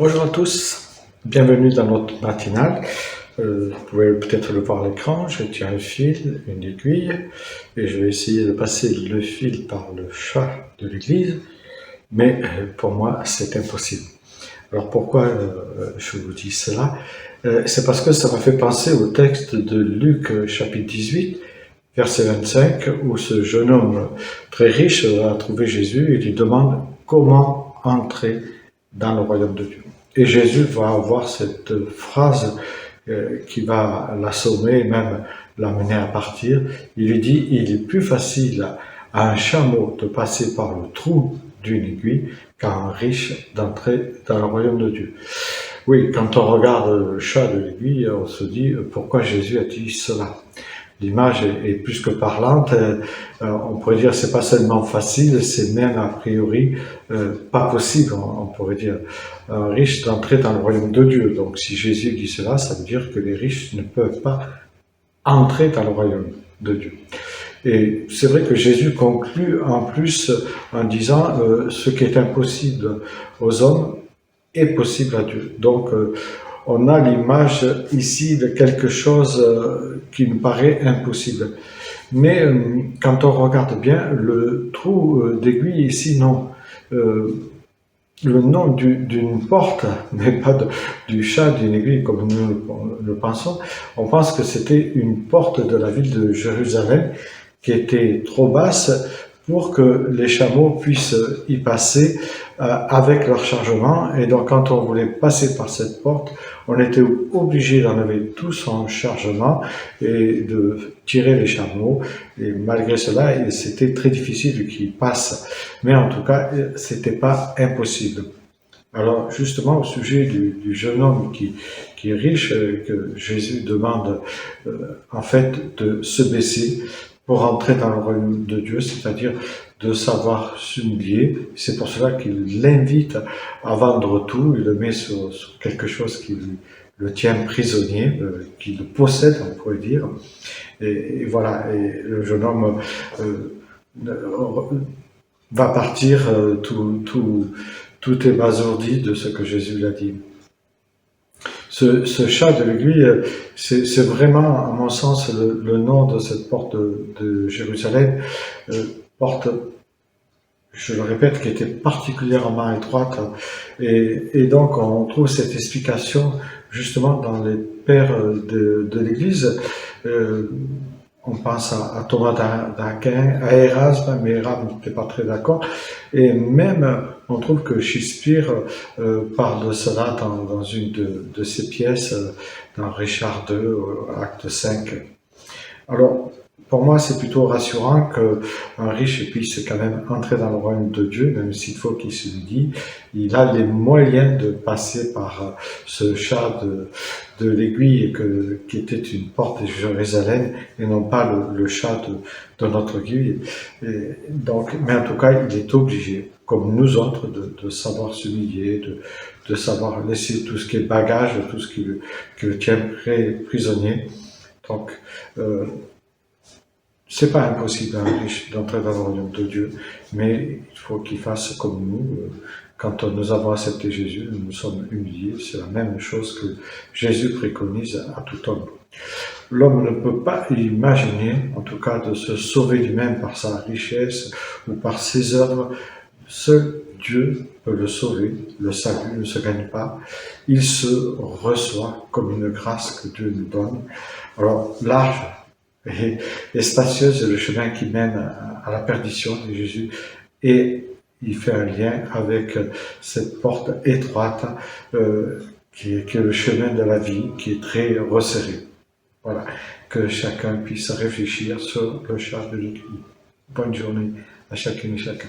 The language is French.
Bonjour à tous, bienvenue dans notre matinale. Vous pouvez peut-être le voir à l'écran, je tiens un fil, une aiguille, et je vais essayer de passer le fil par le chat de l'église, mais pour moi c'est impossible. Alors pourquoi je vous dis cela? C'est parce que ça m'a fait penser au texte de Luc chapitre 18, verset 25, où ce jeune homme très riche va trouver Jésus et lui demande comment entrer dans le royaume de Dieu. Et Jésus va avoir cette phrase qui va l'assommer et même l'amener à partir. Il lui dit, il est plus facile à un chameau de passer par le trou d'une aiguille qu'à un riche d'entrer dans le royaume de Dieu. Oui, quand on regarde le chat de l'aiguille, on se dit pourquoi Jésus a dit cela. L'image est plus que parlante. On pourrait dire c'est pas seulement facile, c'est même a priori pas possible. On pourrait dire un riche d'entrer dans le royaume de Dieu. Donc si Jésus dit cela, ça veut dire que les riches ne peuvent pas entrer dans le royaume de Dieu. Et c'est vrai que Jésus conclut en plus en disant ce qui est impossible aux hommes est possible à Dieu. Donc on a l'image ici de quelque chose qui nous paraît impossible. Mais quand on regarde bien, le trou d'aiguille ici, non. Le nom d'une porte, mais pas du chat d'une aiguille comme nous le pensons. On pense que c'était une porte de la ville de Jérusalem qui était trop basse pour que les chameaux puissent y passer avec leur chargement. Et donc, quand on voulait passer par cette porte, on était obligé d'enlever tout son chargement et de tirer les chameaux. Et malgré cela, c'était très difficile qu'ils passent. Mais en tout cas, c'était pas impossible. Alors, justement, au sujet du jeune homme qui est riche, que Jésus demande en fait de se baisser pour entrer dans le royaume de Dieu, c'est-à-dire de savoir s'humilier. C'est pour cela qu'il l'invite à vendre tout, il le met sur quelque chose qui le tient prisonnier, qui le possède, on pourrait dire. Et voilà, et le jeune homme va partir tout ébasourdi de ce que Jésus l'a dit. Ce chat de l'aiguille, c'est vraiment, à mon sens, le nom de cette porte de Jérusalem, porte, je le répète, qui était particulièrement étroite. Et donc, on trouve cette explication justement dans les pères de l'Église. On pense à Thomas d'Aquin, à Erasme, mais Erasme n'était pas très d'accord. Et même, on trouve que Shakespeare parle de cela dans une de ses pièces, dans Richard II, acte 5. Alors, pour moi, c'est plutôt rassurant qu'un riche puisse quand même entrer dans le royaume de Dieu, même s'il faut qu'il se le dise. Il a les moyens de passer par ce chat de l'aiguille qui était une porte de Jérusalem et non pas le chat de notre aiguille. Donc, mais en tout cas, il est obligé, comme nous autres, de savoir s'humilier, de savoir laisser tout ce qui est bagage, tout ce qui le tient prisonnier. Donc, c'est pas impossible à un riche d'entrer dans le royaume de Dieu, mais il faut qu'il fasse comme nous. Quand nous avons accepté Jésus, nous nous sommes humiliés. C'est la même chose que Jésus préconise à tout homme. L'homme ne peut pas imaginer, en tout cas, de se sauver lui-même par sa richesse ou par ses œuvres. Seul Dieu peut le sauver. Le salut ne se gagne pas. Il se reçoit comme une grâce que Dieu nous donne. Alors, large et spacieuse est le chemin qui mène à la perdition de Jésus. Et il fait un lien avec cette porte étroite qui est le chemin de la vie, qui est très resserré. Voilà, que chacun puisse réfléchir sur le chat de l'aiguille. Bonne journée à chacune et chacun.